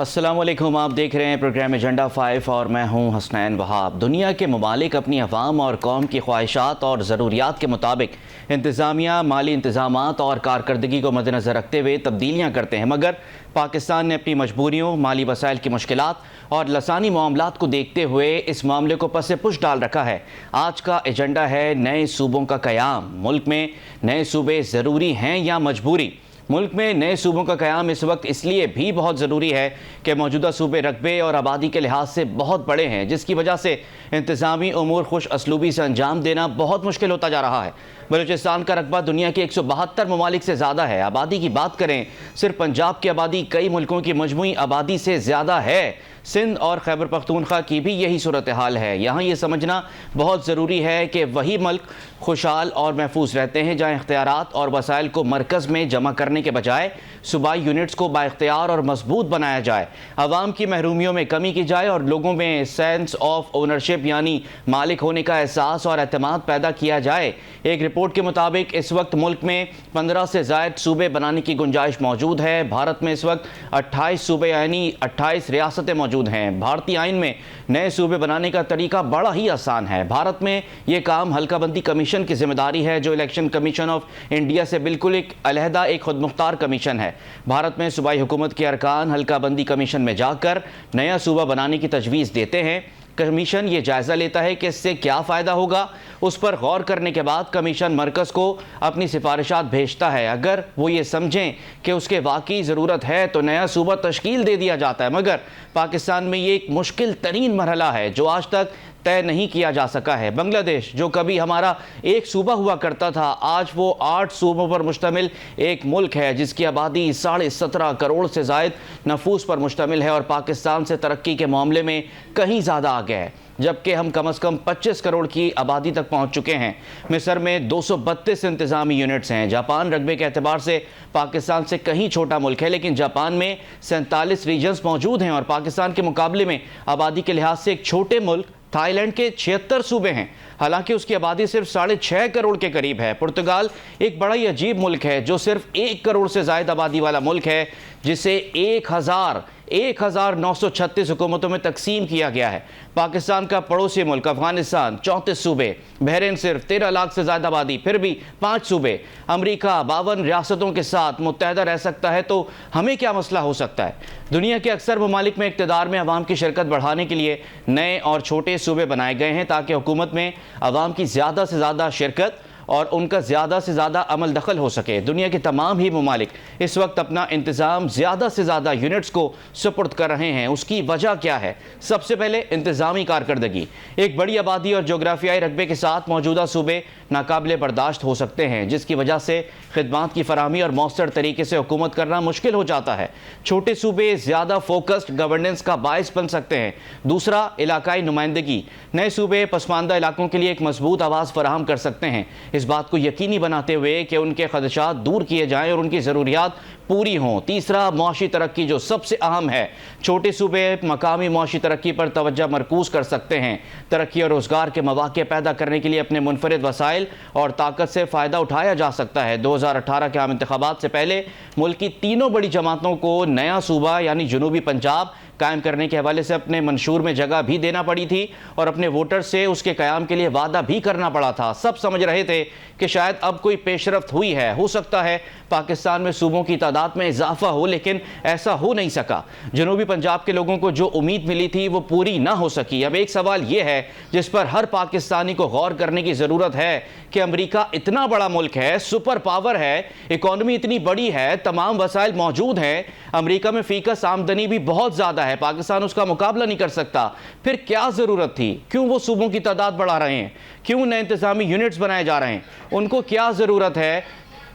السلام علیکم، آپ دیکھ رہے ہیں پروگرام ایجنڈا 5 اور میں ہوں حسنین وہاب۔ دنیا کے ممالک اپنی عوام اور قوم کی خواہشات اور ضروریات کے مطابق انتظامیہ، مالی انتظامات اور کارکردگی کو مد نظر رکھتے ہوئے تبدیلیاں کرتے ہیں، مگر پاکستان نے اپنی مجبوریوں، مالی وسائل کی مشکلات اور لسانی معاملات کو دیکھتے ہوئے اس معاملے کو پس پش ڈال رکھا ہے۔ آج کا ایجنڈا ہے نئے صوبوں کا قیام۔ ملک میں نئے صوبے ضروری ہیں یا مجبوری؟ ملک میں نئے صوبوں کا قیام اس وقت اس لیے بھی بہت ضروری ہے کہ موجودہ صوبے رقبے اور آبادی کے لحاظ سے بہت بڑے ہیں، جس کی وجہ سے انتظامی امور خوش اسلوبی سے انجام دینا بہت مشکل ہوتا جا رہا ہے۔ بلوچستان کا رقبہ دنیا کے 172 ممالک سے زیادہ ہے۔ آبادی کی بات کریں، صرف پنجاب کی آبادی کئی ملکوں کی مجموعی آبادی سے زیادہ ہے۔ سندھ اور خیبر پختونخوا کی بھی یہی صورتحال ہے۔ یہاں یہ سمجھنا بہت ضروری ہے کہ وہی ملک خوشحال اور محفوظ رہتے ہیں جہاں اختیارات اور وسائل کو مرکز میں جمع کرنے کے بجائے صوبائی یونٹس کو بااختیار اور مضبوط بنایا جائے، عوام کی محرومیوں میں کمی کی جائے اور لوگوں میں سینس آف اونرشپ یعنی مالک ہونے کا احساس اور اعتماد پیدا کیا جائے۔ ایک رپورٹ کے مطابق اس وقت ملک میں 15 سے زائد صوبے بنانے کی گنجائش موجود ہے۔ بھارت میں اس وقت 28 صوبے یعنی 28 ریاستیں موجود ہیں۔ بھارتی آئین میں نئے صوبے بنانے کا طریقہ بڑا ہی آسان ہے۔ بھارت میں یہ کام حلقہ بندی کمیشن کی ذمہ داری ہے، جو الیکشن کمیشن آف انڈیا سے بالکل ایک علیحدہ ایک خود مختار کمیشن ہے۔ بھارت میں صوبائی حکومت کے ارکان حلقہ بندی کمیشن میں جا کر نیا صوبہ بنانے کی تجویز دیتے ہیں۔ کمیشن یہ جائزہ لیتا ہے کہ اس سے کیا فائدہ ہوگا۔ اس پر غور کرنے کے بعد کمیشن مرکز کو اپنی سفارشات بھیجتا ہے۔ اگر وہ یہ سمجھیں کہ اس کے واقعی ضرورت ہے تو نیا صوبہ تشکیل دے دیا جاتا ہے، مگر پاکستان میں یہ ایک مشکل ترین مرحلہ ہے جو آج تک طے نہیں کیا جا سکا ہے۔ بنگلہ دیش جو کبھی ہمارا ایک صوبہ ہوا کرتا تھا، آج وہ 8 صوبوں پر مشتمل ایک ملک ہے جس کی آبادی 17.5 کروڑ سے زائد نفوس پر مشتمل ہے اور پاکستان سے ترقی کے معاملے میں کہیں زیادہ آگے ہے، جبکہ ہم کم از کم 25 کروڑ کی آبادی تک پہنچ چکے ہیں۔ مصر میں 232 انتظامی یونٹس ہیں۔ جاپان رقبے کے اعتبار سے پاکستان سے کہیں چھوٹا ملک ہے، لیکن جاپان میں 47 ریجنز موجود ہیں اور پاکستان کے مقابلے میں آبادی کے لحاظ سے ایک چھوٹے ملک تھائی لینڈ کے 76 صوبے ہیں، حالانکہ اس کی آبادی صرف 6.5 کروڑ کے قریب ہے۔ پرتگال ایک بڑا ہی عجیب ملک ہے جو صرف 1 کروڑ سے زائد آبادی والا ملک ہے، جسے 1936 حکومتوں میں تقسیم کیا گیا ہے۔ پاکستان کا پڑوسی ملک افغانستان 34 صوبے، بحرین صرف 13 لاکھ سے زائد آبادی، پھر بھی 5 صوبے۔ امریکہ 52 ریاستوں کے ساتھ متحدہ رہ سکتا ہے تو ہمیں کیا مسئلہ ہو سکتا ہے؟ دنیا کے اکثر ممالک میں اقتدار میں عوام کی شرکت بڑھانے کے لیے نئے اور چھوٹے صوبے بنائے گئے ہیں تاکہ حکومت میں عوام کی زیادہ سے زیادہ شرکت اور ان کا زیادہ سے زیادہ عمل دخل ہو سکے۔ دنیا کے تمام ہی ممالک اس وقت اپنا انتظام زیادہ سے زیادہ یونٹس کو سپرد کر رہے ہیں۔ اس کی وجہ کیا ہے؟ سب سے پہلے انتظامی کارکردگی۔ ایک بڑی آبادی اور جغرافیائی رقبے کے ساتھ موجودہ صوبے ناقابل برداشت ہو سکتے ہیں، جس کی وجہ سے خدمات کی فراہمی اور مؤثر طریقے سے حکومت کرنا مشکل ہو جاتا ہے۔ چھوٹے صوبے زیادہ فوکسڈ گورننس کا باعث بن سکتے ہیں۔ دوسرا، علاقائی نمائندگی۔ نئے صوبے پسماندہ علاقوں کے لیے ایک مضبوط آواز فراہم کر سکتے ہیں، اس بات کو یقینی بناتے ہوئے کہ ان کے خدشات دور کیے جائیں اور ان کی ضروریات پوری ہوں۔ تیسرا، معاشی ترقی، جو سب سے اہم ہے۔ چھوٹے صوبے مقامی معاشی ترقی پر توجہ مرکوز کر سکتے ہیں۔ ترقی اور روزگار کے مواقع پیدا کرنے کے لیے اپنے منفرد وسائل اور طاقت سے فائدہ اٹھایا جا سکتا ہے۔ 2018 کے عام انتخابات سے پہلے ملک کی تینوں بڑی جماعتوں کو نیا صوبہ یعنی جنوبی پنجاب قائم کرنے کے حوالے سے اپنے منشور میں جگہ بھی دینا پڑی تھی اور اپنے ووٹر سے اس کے قیام کے لیے وعدہ بھی کرنا پڑا تھا۔ سب سمجھ رہے تھے کہ شاید اب کوئی پیش رفت ہوئی ہے، ہو سکتا ہے پاکستان میں صوبوں کی تعداد میں اضافہ ہو، لیکن ایسا ہو نہیں سکا۔ جنوبی پنجاب کے لوگوں کو جو امید ملی تھی وہ پوری نہ ہو سکی۔ اب ایک سوال یہ ہے جس پر ہر پاکستانی کو غور کرنے کی ضرورت ہے کہ امریکہ اتنا بڑا ملک ہے، سپر پاور ہے، اکانومی اتنی بڑی ہے، تمام وسائل موجود ہیں، امریکہ میں فی کس آمدنی بھی بہت زیادہ ہے، پاکستان اس کا مقابلہ نہیں کر سکتا، پھر کیا ضرورت تھی؟ کیوں وہ صوبوں کی تعداد بڑھا رہے ہیں؟ کیوں نئے انتظامی یونٹس بنائے جا رہے ہیں؟ ان کو کیا ضرورت ہے؟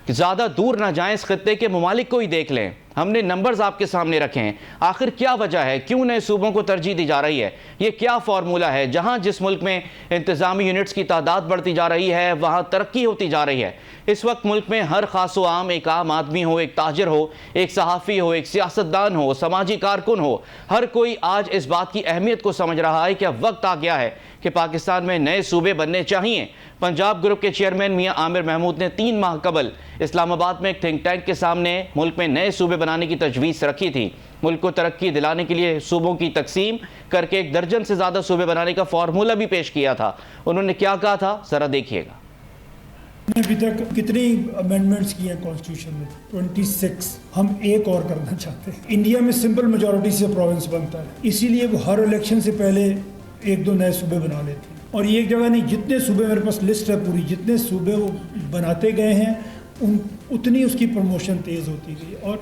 زیادہ دور نہ جائیں، اس خطے کے ممالک کو ہی دیکھ لیں۔ ہم نے نمبرز آپ کے سامنے رکھے ہیں۔ آخر کیا وجہ ہے؟ کیوں نئے صوبوں کو ترجیح دی جا رہی ہے؟ یہ کیا فارمولہ ہے؟ جہاں جس ملک میں انتظامی یونٹس کی تعداد بڑھتی جا رہی ہے، وہاں ترقی ہوتی جا رہی ہے۔ اس وقت ملک میں ہر خاص و عام، ایک عام آدمی ہو، ایک تاجر ہو، ایک صحافی ہو، ایک سیاستدان ہو، سماجی کارکن ہو، ہر کوئی آج اس بات کی اہمیت کو سمجھ رہا ہے کہ اب وقت آ گیا ہے کہ پاکستان میں نئے صوبے بننے چاہیے۔ پنجاب گروپ کے چیئرمین میاں عامر محمود نے 3 ماہ قبل اسلام آباد میں ایک تھنک ٹینک کے سامنے ملک میں نئے صوبے بنانے کی تجویز رکھی تھی۔ ملک کو ترقی دلانے کے لیے صوبوں کی تقسیم کر کے 1 درجن سے زیادہ صوبے بنانے کا فارمولہ بھی پیش کیا تھا. انہوں نے کیا کہا تھا ذرا دیکھیے گا. ابھی تک کتنی امینڈمنٹس کی ہیں کانسٹیٹیوشن میں؟ 26. ہم ایک اور کرنا چاہتے ہیں. انڈیا میں سمپل میجورٹی سے پروونس بنتا ہے, اسی لیے وہ ہر الیکشن سے پہلے 1-2 نئے صوبے بنا لیتے ہیں. اور یہ ایک جگہ نہیں, جتنے صوبے میرے پاس لسٹ ہے پوری, جتنے صوبے وہ بناتے گئے ہیں اتنی اس کی پروموشن تیز ہوتی گئی, اور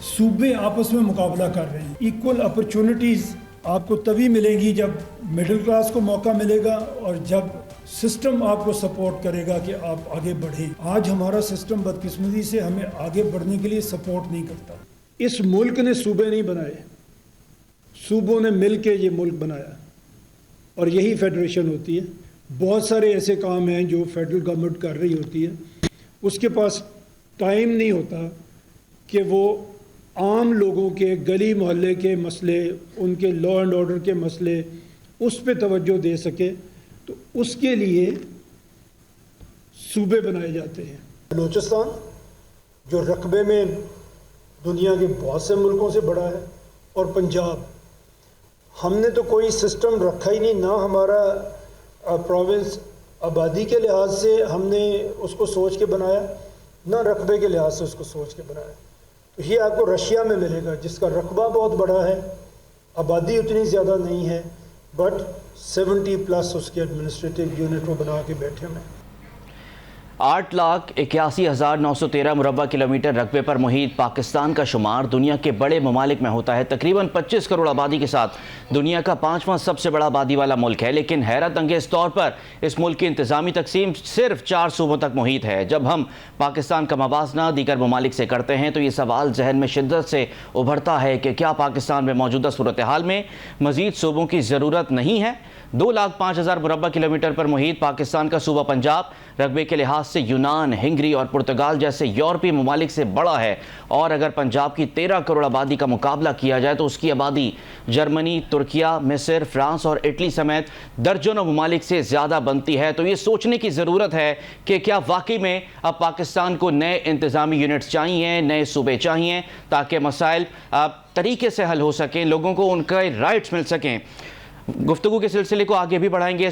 صوبے آپس میں مقابلہ کر رہے ہیں. ایکول اپرچونٹیز آپ کو تبھی ملے گی جب مڈل کلاس کو موقع ملے گا اور جب سسٹم آپ کو سپورٹ کرے گا کہ آپ آگے بڑھیں. آج ہمارا سسٹم بدقسمتی سے ہمیں آگے بڑھنے کے لیے سپورٹ نہیں کرتا. اس ملک نے صوبے نہیں بنائے, صوبوں نے مل کے یہ ملک بنایا, اور یہی فیڈریشن ہوتی ہے. بہت سارے ایسے کام ہیں جو فیڈرل گورنمنٹ کر رہی ہوتی ہے, اس کے پاس ٹائم نہیں ہوتا کہ وہ عام لوگوں کے گلی محلے کے مسئلے, ان کے لا اینڈ آرڈر کے مسئلے, اس پہ توجہ دے سکے. تو اس کے لیے صوبے بنائے جاتے ہیں. بلوچستان جو رقبے میں دنیا کے بہت سے ملکوں سے بڑا ہے, اور پنجاب, ہم نے تو کوئی سسٹم رکھا ہی نہیں, نہ ہمارا پروونس آبادی کے لحاظ سے ہم نے اس کو سوچ کے بنایا, نہ رقبے کے لحاظ سے اس کو سوچ کے بنایا. تو یہ آپ کو رشیا میں ملے گا جس کا رقبہ بہت بڑا ہے, آبادی اتنی زیادہ نہیں ہے, بٹ 70+ اس کے ایڈمنسٹریٹو یونٹ وہ بنا کے بیٹھے ہیں. 8,81,913 مربع کلومیٹر رقبے پر محیط پاکستان کا شمار دنیا کے بڑے ممالک میں ہوتا ہے. تقریباً 25 کروڑ آبادی کے ساتھ دنیا کا 5واں سب سے بڑا آبادی والا ملک ہے, لیکن حیرت انگیز طور پر اس ملک کی انتظامی تقسیم صرف 4 صوبوں تک محیط ہے. جب ہم پاکستان کا موازنہ دیگر ممالک سے کرتے ہیں تو یہ سوال ذہن میں شدت سے ابھرتا ہے کہ کیا پاکستان میں موجودہ صورتحال میں مزید صوبوں کی ضرورت نہیں ہے. 2,05,000 مربع کلومیٹر پر محیط پاکستان کا صوبہ پنجاب رقبے کے لحاظ سے یونان, ہنگری اور پرتگال جیسے یورپی ممالک سے بڑا ہے, اور اگر پنجاب کی 13 کروڑ آبادی کا مقابلہ کیا جائے تو اس کی آبادی جرمنی, ترکیہ, مصر, فرانس اور اٹلی سمیت درجنوں ممالک سے زیادہ بنتی ہے. تو یہ سوچنے کی ضرورت ہے کہ کیا واقعی میں اب پاکستان کو نئے انتظامی یونٹس چاہیے, نئے صوبے چاہیے, تاکہ مسائل طریقے سے حل ہو سکیں, لوگوں کو ان کے رائٹس مل سکیں. گفتگو کے سلسلے کو آگے بھی بڑھائیں گے.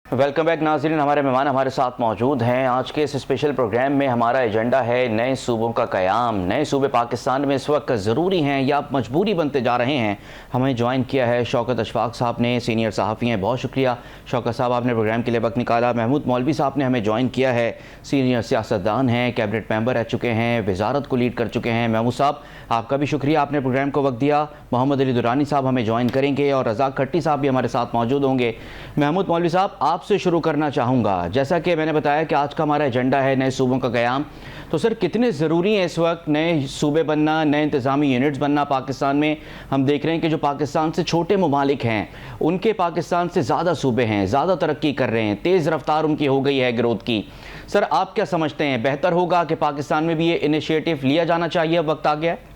ویلکم بیک ناظرین, ہمارے مہمان ہمارے ساتھ موجود ہیں. آج کے اس اسپیشل پروگرام میں ہمارا ایجنڈا ہے نئے صوبوں کا قیام. نئے صوبے پاکستان میں اس وقت ضروری ہیں یا مجبوری بنتے جا رہے ہیں. ہمیں جوائن کیا ہے شوکت اشفاق صاحب نے, سینئر صحافی ہیں. بہت شکریہ شوکت صاحب, آپ نے پروگرام کے لیے وقت نکالا. محمود مولوی صاحب نے ہمیں جوائن کیا ہے, سینئر سیاستدان ہیں, کیبنٹ ممبر رہ چکے ہیں, وزارت کو لیڈ کر چکے ہیں. محمود صاحب آپ کا بھی شکریہ, آپ نے پروگرام کو وقت دیا. محمد علی درانی صاحب ہمیں جوائن کریں گے, اور رضا کھٹی صاحب بھی ہمارے ساتھ موجود ہوں گے. محمود مولوی صاحب آپ سے شروع کرنا چاہوں گا. جیسا کہ میں نے بتایا کہ آج کا ہمارا ایجنڈا ہے نئے صوبوں کا قیام, تو سر کتنے ضروری ہیں اس وقت نئے صوبے بننا, نئے انتظامی یونٹس بننا پاکستان میں؟ ہم دیکھ رہے ہیں کہ جو پاکستان سے چھوٹے ممالک ہیں ان کے پاکستان سے زیادہ صوبے ہیں, زیادہ ترقی کر رہے ہیں, تیز رفتار ان کی ہو گئی ہے گروتھ کی. سر آپ کیا سمجھتے ہیں, بہتر ہوگا کہ پاکستان میں بھی یہ انیشیٹو لیا جانا چاہیے, وقت آ گیا ہے؟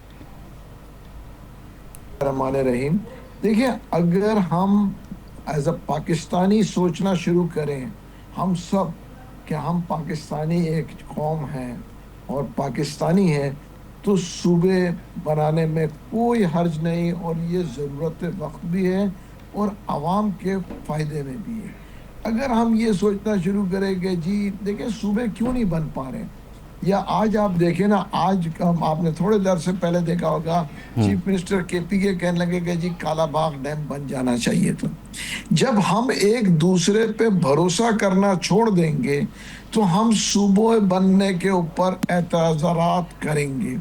الرحمن الرحیم, دیکھیں اگر ہم ایز اے پاکستانی سوچنا شروع کریں ہم سب کہ ہم پاکستانی ایک قوم ہیں اور پاکستانی ہیں, تو صوبے بنانے میں کوئی حرج نہیں, اور یہ ضرورت وقت بھی ہے اور عوام کے فائدے میں بھی ہے. اگر ہم یہ سوچنا شروع کریں کہ جی دیکھیں صوبے کیوں نہیں بن پا رہے, یا آج آپ دیکھیں نا, آج آپ نے تھوڑے دیر سے پہلے دیکھا ہوگا چیف منسٹر KPK کہنے لگے کہ جی کالا باغ ڈیم بن جانا چاہیے. تو جب ہم ایک دوسرے پہ بھروسہ کرنا چھوڑ دیں گے تو ہم صوبے بننے کے اوپر اعتراضات کریں گے.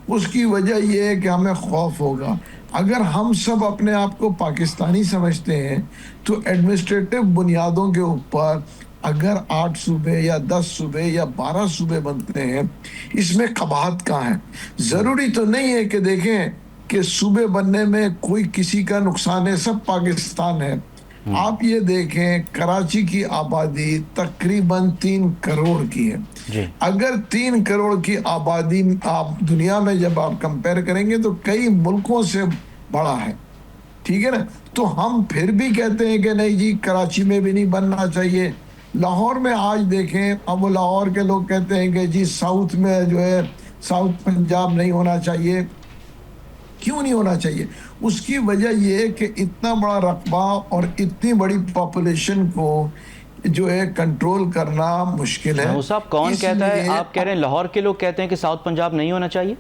اس کی وجہ یہ ہے کہ ہمیں خوف ہوگا. اگر ہم سب اپنے آپ کو پاکستانی سمجھتے ہیں تو ایڈمنسٹریٹو بنیادوں کے اوپر اگر 8 صوبے یا 10 صوبے یا 12 صوبے بنتے ہیں, اس میں قباحت کہاں ہے؟ ضروری تو نہیں ہے کہ دیکھیں کہ صوبے بننے میں کوئی کسی کا نقصان ہے, سب پاکستان ہے. آپ یہ دیکھیں کراچی کی آبادی تقریباً 3 کروڑ کی ہے. اگر 3 کروڑ کی آبادی آپ دنیا میں جب آپ کمپیئر کریں گے تو کئی ملکوں سے بڑا ہے, ٹھیک ہے نا. تو ہم پھر بھی کہتے ہیں کہ نہیں جی کراچی میں بھی نہیں بننا چاہیے. لاہور میں آج دیکھیں, اب وہ لاہور کے لوگ کہتے ہیں کہ جی ساؤتھ میں جو ہے ساؤتھ پنجاب نہیں ہونا چاہیے. کیوں نہیں ہونا چاہیے؟ اس کی وجہ یہ ہے کہ اتنا بڑا رقبہ اور اتنی بڑی پاپولیشن کو جو ہے کنٹرول کرنا مشکل ہے. محمود صاحب کون کہتا ہے؟ آپ کہہ رہے ہیں لاہور کے لوگ کہتے ہیں کہ ساؤتھ پنجاب نہیں ہونا چاہیے.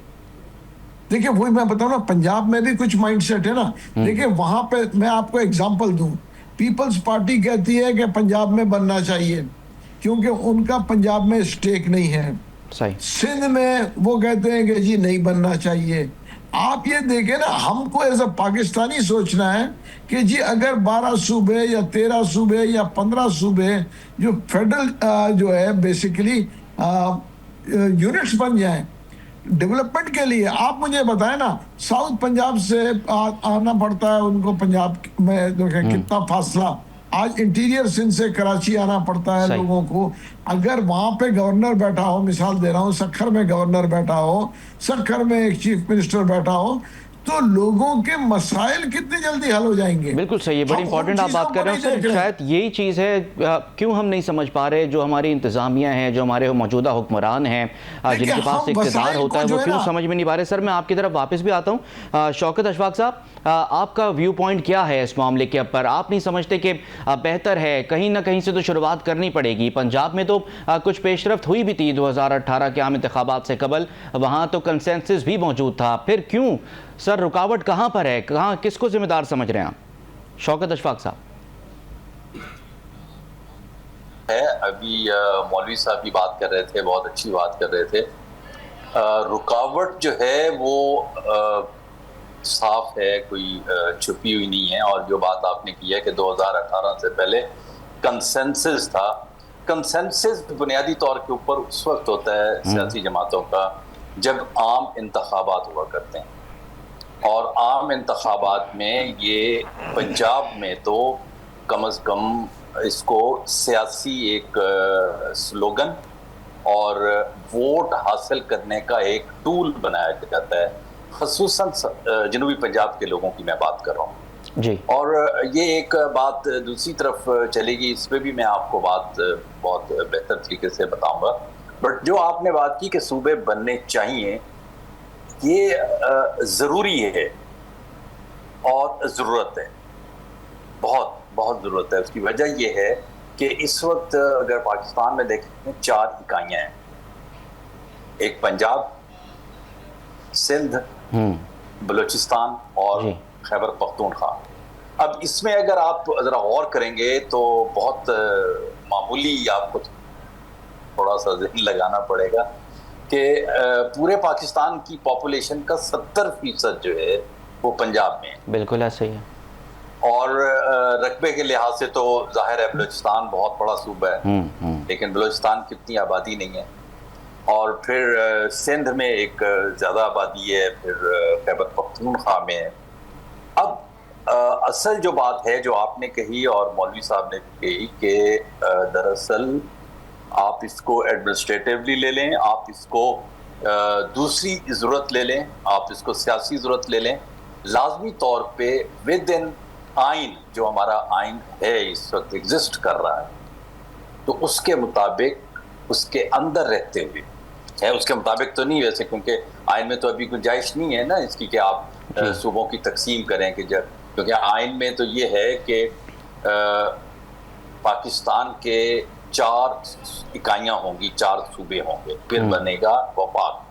دیکھیں وہی میں بتاؤں نا, پنجاب میں بھی کچھ مائنڈ سیٹ ہے نا. دیکھیں وہاں پہ میں آپ کو اگزامپل دوں, پیپلز پارٹی کہتی ہے کہ پنجاب میں بننا چاہیے کیونکہ ان کا پنجاب میں اسٹیک نہیں ہے. صحیح. سندھ میں وہ کہتے ہیں کہ جی نہیں بننا چاہیے. آپ یہ دیکھیں نا, ہم کو ایز اے پاکستانی سوچنا ہے کہ جی اگر 12 صوبے یا 13 صوبے یا 15 صوبے جو فیڈرل جو ہے بیسیکلی یونٹس بن جائیں ڈیولپمنٹ کے لیے. آپ مجھے بتائیں نا, ساؤتھ پنجاب سے آنا پڑتا ہے ان کو پنجاب میں کتنا فاصلہ, آج انٹیریئر سندھ سے کراچی آنا پڑتا ہے لوگوں کو. اگر وہاں پہ گورنر بیٹھا ہو, مثال دے رہا ہوں, سکھر میں گورنر بیٹھا ہو, سکھر میں ایک چیف منسٹر بیٹھا ہو, تو لوگوں کے مسائل کتنی جلدی حل ہو جائیں گے. بالکل صحیح ہے, بڑی امپورٹنٹ آپ بات کر رہے ہیں سر. شاید یہی چیز ہے کیوں ہم نہیں سمجھ پا رہے, جو ہماری انتظامیہ ہیں, جو ہمارے موجودہ حکمران ہیں, جن کے پاس اقتدار ہوتا ہے, وہ کیوں سمجھ میں نہیں پا رہے. سر میں آپ کی طرف واپس بھی آتا ہوں. شوکت اشفاق صاحب, آپ کا ویو پوائنٹ کیا ہے اس معاملے کے اوپر؟ آپ نہیں سمجھتے کہ بہتر ہے کہیں نہ کہیں سے تو شروعات کرنی پڑے گی؟ پنجاب میں تو کچھ پیش رفت ہوئی بھی تھی 2018 کے عام انتخابات سے قبل, وہاں تو کنسنسس بھی موجود تھا. پھر کیوں سر رکاوٹ کہاں پر ہے, کہاں کس کو ذمہ دار سمجھ رہے ہیں آپ؟ شوکت اشفاق صاحب. ابھی مولوی صاحب بھی بات کر رہے تھے, بہت اچھی بات کر رہے تھے. رکاوٹ جو ہے وہ صاف ہے, کوئی چھپی ہوئی نہیں ہے. اور جو بات آپ نے کی ہے کہ 2018 سے پہلے کنسنسس تھا, کنسنسس بنیادی طور کے اوپر اس وقت ہوتا ہے سیاسی جماعتوں کا جب عام انتخابات ہوا کرتے ہیں. اور عام انتخابات میں یہ پنجاب میں تو کم از کم اس کو سیاسی ایک سلوگن اور ووٹ حاصل کرنے کا ایک ٹول بنایا جاتا ہے, خصوصاً جنوبی پنجاب کے لوگوں کی میں بات کر رہا ہوں جی. اور یہ ایک بات دوسری طرف چلے گی, اس پہ بھی میں آپ کو بات بہت بہتر طریقے سے بتاؤں گا. بٹ جو آپ نے بات کی کہ صوبے بننے چاہیے, یہ ضروری ہے اور ضرورت ہے, بہت بہت ضرورت ہے. اس کی وجہ یہ ہے کہ اس وقت اگر پاکستان میں دیکھیں 4 اکائیاں ہیں, ایک پنجاب, سندھ, بلوچستان اور خیبر پختونخوا. اب اس میں اگر آپ ذرا غور کریں گے تو بہت معمولی آپ کو تھوڑا سا ذہن لگانا پڑے گا کہ پورے پاکستان کی پاپولیشن کا 70% جو ہے وہ پنجاب میں ہے. بالکل ایسا ہی ہے. اور رقبے کے لحاظ سے تو ظاہر ہے بلوچستان بہت بڑا صوبہ ہے, لیکن بلوچستان کی اتنی آبادی نہیں ہے. اور پھر سندھ میں ایک زیادہ آبادی ہے, پھر خیبر پختونخوا میں ہے. اب اصل جو بات ہے جو آپ نے کہی اور مولوی صاحب نے کہی کہ دراصل آپ اس کو ایڈمنسٹریٹیولی لے لیں, آپ اس کو دوسری ضرورت لے لیں, آپ اس کو سیاسی ضرورت لے لیں, لازمی طور پہ ود ان آئین جو ہمارا آئین ہے اس وقت ایگزسٹ کر رہا ہے, تو اس کے مطابق اس کے اندر رہتے ہوئے ہے, اس کے مطابق تو نہیں ویسے, کیونکہ آئین میں تو ابھی گنجائش نہیں ہے نا اس کی کہ آپ صوبوں کی تقسیم کریں, کہ جب کیونکہ آئین میں تو یہ ہے کہ پاکستان کے 4 اکائیاں ہوں گی, 4 صوبے ہوں گے, پھر بنے گا وفاق.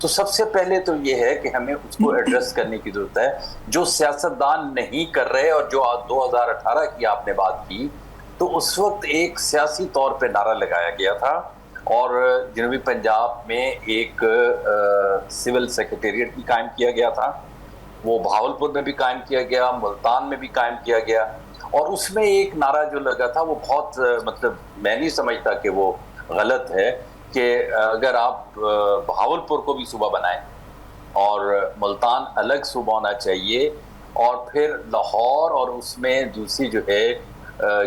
تو سب سے پہلے تو یہ ہے کہ ہمیں اس کو ایڈریس کرنے کی ضرورت ہے جو سیاستدان نہیں کر رہے. اور جو 2018 کی آپ نے بات کی تو اس وقت ایک سیاسی طور پہ نعرہ لگایا گیا تھا, اور جنوبی پنجاب میں ایک سول سیکریٹریٹ بھی قائم کیا گیا تھا, وہ بھاولپور میں بھی قائم کیا گیا, ملتان میں بھی قائم کیا گیا. اور اس میں ایک نعرہ جو لگا تھا وہ بہت مطلب میں نہیں سمجھتا کہ وہ غلط ہے, کہ اگر آپ بھاولپور کو بھی صوبہ بنائیں اور ملتان الگ صوبہ ہونا چاہیے, اور پھر لاہور اور اس میں دوسری جو ہے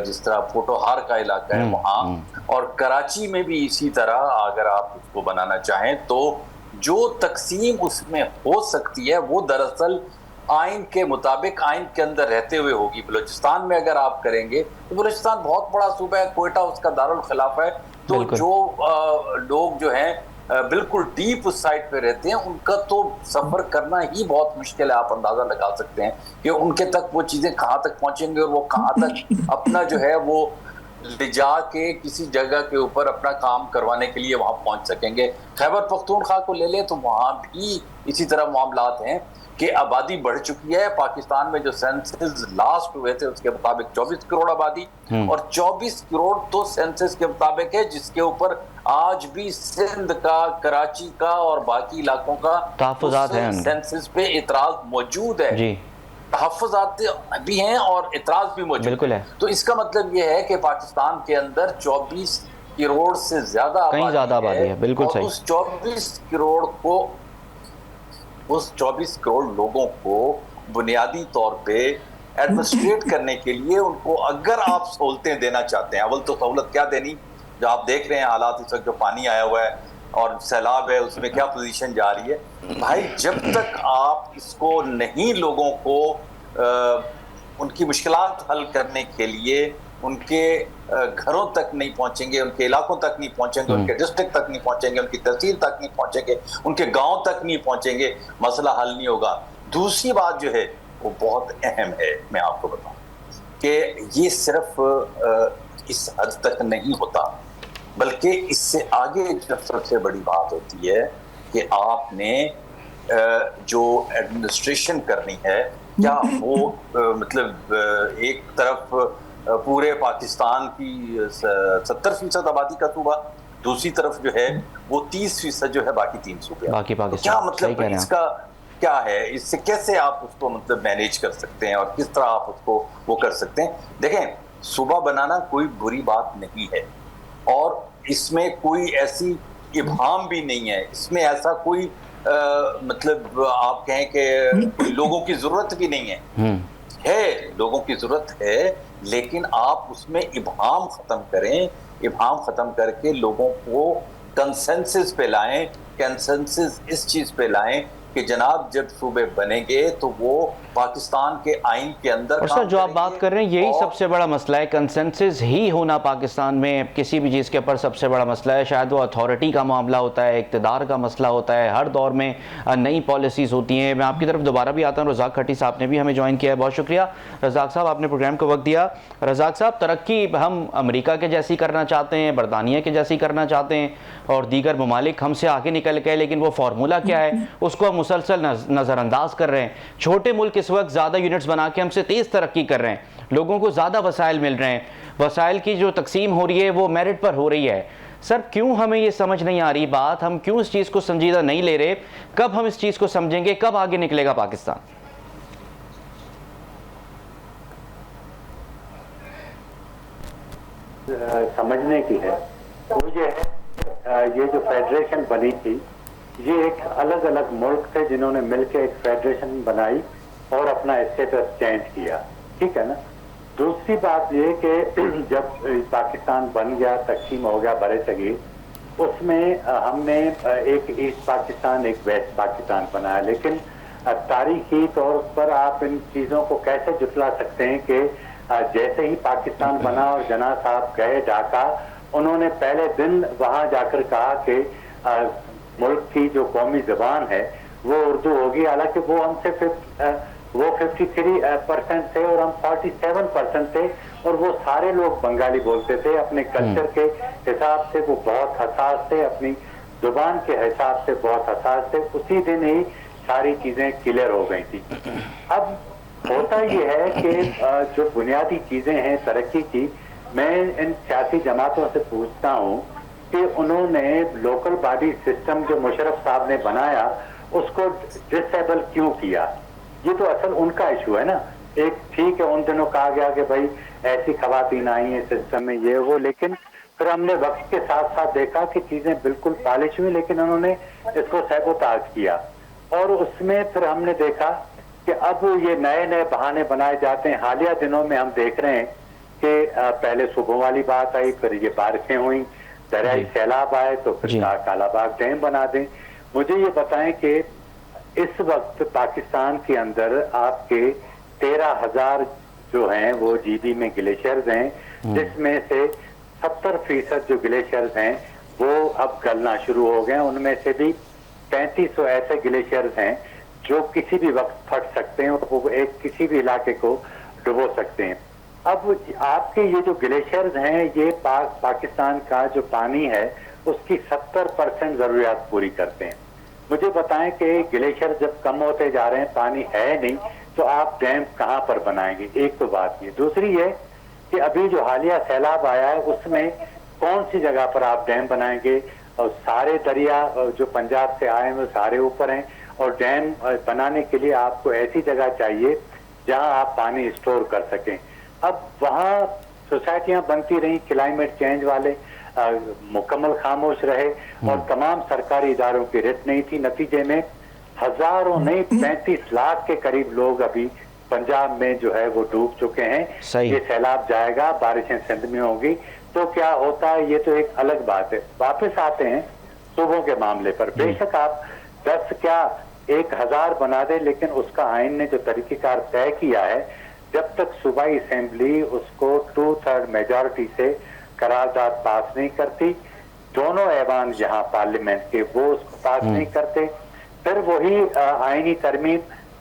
جس طرح پوٹوہار کا علاقہ ہے وہاں, اور کراچی میں بھی اسی طرح اگر آپ اس کو بنانا چاہیں تو جو تقسیم اس میں ہو سکتی ہے وہ دراصل آئین کے مطابق آئین کے اندر رہتے ہوئے ہوگی. بلوچستان میں اگر آپ کریں گے تو بلوچستان بہت بڑا صوبہ ہے, کوئٹہ اس کا دارالخلافہ ہے, تو جو لوگ جو ہیں بالکل ڈیپ اس سائٹ پہ رہتے ہیں، ان کا تو سفر کرنا ہی بہت مشکل ہے. آپ اندازہ لگا سکتے ہیں کہ ان کے تک وہ چیزیں کہاں تک پہنچیں گے اور وہ کہاں تک اپنا جو ہے وہ لے جا کے کسی جگہ کے اوپر اپنا کام کروانے کے لیے وہاں پہنچ سکیں گے. خیبر پختونخوا کو لے لیں تو وہاں بھی اسی طرح معاملات ہیں کہ آبادی بڑھ چکی ہے. پاکستان میں جو سینسز لاسٹ ہوئے تھے اس کے مطابق 24 کروڑ آبادی، اور 24 کروڑ تو سینسز کے مطابق ہے جس کے اوپر آج بھی سندھ کا، کراچی کا اور باقی علاقوں کا تحفظات ہیں، سینسز پہ اعتراض موجود ہے. جی تحفظات بھی ہیں اور اعتراض بھی موجود ہے. تو اس کا مطلب یہ ہے کہ پاکستان کے اندر 24 کروڑ سے زیادہ آبادی ہے. بالکل صحیح. اس 24 کروڑ لوگوں کو بنیادی طور پہ ایڈمنسٹریٹ کرنے کے لیے ان کو اگر آپ سہولتیں دینا چاہتے ہیں، اول تو سہولت کیا دینی، جو آپ دیکھ رہے ہیں حالات اس وقت جو پانی آیا ہوا ہے اور سیلاب ہے اس میں کیا پوزیشن جا رہی ہے. بھائی جب تک آپ اس کو نہیں لوگوں کو ان کی مشکلات حل کرنے کے لیے ان کے گھروں تک نہیں پہنچیں گے، ان کے علاقوں تک نہیں پہنچیں گے، ان کے ڈسٹرکٹ تک نہیں پہنچیں گے، ان کی تحصیل تک نہیں پہنچیں گے، ان کے گاؤں تک نہیں پہنچیں گے، مسئلہ حل نہیں ہوگا. دوسری بات جو ہے وہ بہت اہم ہے، میں آپ کو بتاؤں کہ یہ صرف اس حد تک نہیں ہوتا، بلکہ اس سے آگے سب سے بڑی بات ہوتی ہے کہ آپ نے جو ایڈمنسٹریشن کرنی ہے، کیا وہ مطلب ایک طرف پورے پاکستان کی 70% آبادی کا صوبہ، دوسری طرف جو ہے وہ 30% جو ہے باقی 3 صوبے. باقی پاکستان. کیا مطلب اس کا کیا ہے، اس سے کیسے آپ اس کو مطلب مینیج کر سکتے ہیں اور کس طرح آپ اس کو وہ کر سکتے ہیں. دیکھیں صوبہ بنانا کوئی بری بات نہیں ہے اور اس میں کوئی ایسی ابہام بھی نہیں ہے، اس میں ایسا کوئی مطلب آپ کہیں کہ لوگوں کی ضرورت بھی نہیں ہے. لوگوں کی ضرورت ہے، لیکن آپ اس میں ابہام ختم کریں، ابہام ختم کر کے لوگوں کو کنسنسس پہ لائیں. کنسنسس اس چیز پہ لائیں کہ جناب جب صوبے بنیں گے تو وہ پاکستان کے آئین کے اندر اور سر جو آپ بات کر رہے ہیں یہی سب سے بڑا مسئلہ ہے، کنسنسس ہی ہونا پاکستان میں کسی بھی چیز کے اوپر سب سے بڑا مسئلہ ہے. شاید وہ اتھارٹی کا معاملہ ہوتا ہے، اقتدار کا مسئلہ ہوتا ہے، ہر دور میں نئی پالیسیز ہوتی ہیں. میں آپ کی طرف دوبارہ بھی آتا ہوں. رزاق کھٹی صاحب نے بھی ہمیں جوائن کیا ہے، بہت شکریہ رزاق صاحب، آپ نے پروگرام کو وقت دیا. رزاق صاحب ترقی ہم امریکہ کے جیسی کرنا چاہتے ہیں، برطانیہ کے جیسی کرنا چاہتے ہیں اور دیگر ممالک ہم سے آگے نکل گئے، لیکن وہ فارمولہ کیا ہے اس کو ہم مسلسل نظر انداز کر رہے ہیں. چھوٹے ملک اس وقت زیادہ یونٹس بنا کے ہم سے تیز ترقی کر رہے ہیں، لوگوں کو زیادہ وسائل مل رہے ہیں، وسائل کی جو تقسیم ہو رہی ہے وہ میرٹ پر ہو رہی ہے. سر کیوں ہمیں یہ سمجھ نہیں آ رہی بات، ہم کیوں اس چیز کو سنجیدہ نہیں لے رہے؟ کب ہم اس چیز کو سمجھیں گے، کب آگے نکلے گا پاکستان؟ سمجھنے کی ہے وہ یہ ہے، یہ جو فیڈریشن بنی تھی یہ ایک الگ الگ ملک تھے جنہوں نے مل کے ایک فیڈریشن بنائی اور اپنا اسٹیٹس چینج کیا، ٹھیک ہے نا. دوسری بات یہ کہ جب پاکستان بن گیا، تقسیم ہو گیا برے صغیر، اس میں ہم نے ایک ایسٹ پاکستان ایک ویسٹ پاکستان بنایا، لیکن تاریخی طور پر آپ ان چیزوں کو کیسے جٹلا سکتے ہیں کہ جیسے ہی پاکستان بنا اور جناح صاحب گئے ڈھاکہ، انہوں نے پہلے دن وہاں جا کر کہا کہ ملک کی جو قومی زبان ہے وہ اردو ہوگی، حالانکہ وہ ہم سے وہ 53% تھے اور ہم 47% تھے، اور وہ سارے لوگ بنگالی بولتے تھے. اپنے کلچر کے حساب سے وہ بہت حساس تھے، اپنی زبان کے حساب سے بہت حساس تھے. اسی دن ہی ساری چیزیں کلیئر ہو گئی تھی. اب ہوتا یہ ہے کہ جو بنیادی چیزیں ہیں ترقی کی، میں ان سیاسی جماعتوں سے پوچھتا ہوں کہ انہوں نے لوکل باڈی سسٹم جو مشرف صاحب نے بنایا اس کو ڈسیبل کیوں کیا؟ یہ تو اصل ان کا ایشو ہے نا. ایک ٹھیک ہے ان دنوں کہا گیا کہ بھائی ایسی خواتین آئی ہیں سسٹم میں یہ وہ، لیکن پھر ہم نے وقت کے ساتھ ساتھ دیکھا کہ چیزیں بالکل پالش ہوئی، لیکن انہوں نے اس کو سیبوتاژ کیا. اور اس میں پھر ہم نے دیکھا کہ اب یہ نئے نئے بہانے بنائے جاتے ہیں. حالیہ دنوں میں ہم دیکھ رہے ہیں کہ پہلے صوبوں والی بات آئی، پھر یہ بارشیں ہوئیں، دریائی سیلاب آئے تو پھر کالا باغ ڈیم بنا دیں. مجھے یہ بتائیں کہ اس وقت پاکستان کے اندر آپ کے 13,000 جو ہیں وہ جی بی میں گلیشیئرز ہیں، جس میں سے 70% جو گلیشیئرز ہیں وہ اب گلنا شروع ہو گئے ہیں. ان میں سے بھی 3500 ایسے گلیشیئرز ہیں جو کسی بھی وقت پھٹ سکتے ہیں اور وہ ایک کسی بھی علاقے کو ڈبو سکتے ہیں. اب آپ کے یہ جو گلیشیئرز ہیں یہ پاکستان کا جو پانی ہے اس کی 70% ضروریات پوری کرتے ہیں. مجھے بتائیں کہ گلیشیئر جب کم ہوتے جا رہے ہیں, پانی ہے نہیں, تو آپ ڈیم کہاں پر بنائیں گے؟ ایک تو بات یہ. دوسری یہ کہ ابھی جو حالیہ سیلاب آیا ہے اس میں کون سی جگہ پر آپ ڈیم بنائیں گے؟ اور سارے دریا جو پنجاب سے آئے ہیں وہ سارے اوپر ہیں, اور ڈیم بنانے کے لیے آپ کو ایسی جگہ چاہیے جہاں آپ پانی اسٹور کر سکیں. اب وہاں سوسائٹیاں بنتی رہیں, کلائمیٹ چینج والے مکمل خاموش رہے اور تمام سرکاری اداروں کی رٹ نہیں تھی. نتیجے میں ہزاروں نہیں 35 لاکھ کے قریب لوگ ابھی پنجاب میں جو ہے وہ ڈوب چکے ہیں. یہ سیلاب جائے گا, بارشیں سندھ میں ہوں گی تو کیا ہوتا ہے, یہ تو ایک الگ بات ہے. واپس آتے ہیں صوبوں کے معاملے پر. بے شک آپ 10 کیا 1000 بنا دیں, لیکن اس کا آئین نے جو طریقہ کار طے کیا ہے, جب تک صوبائی اسمبلی اس کو 2/3 میجورٹی سے قرارداد پاس نہیں کرتی, دونوں ایوان یہاں پارلیمنٹ کے وہ اس کو پاس نہیں کرتے, پھر وہی آئینی ترمیم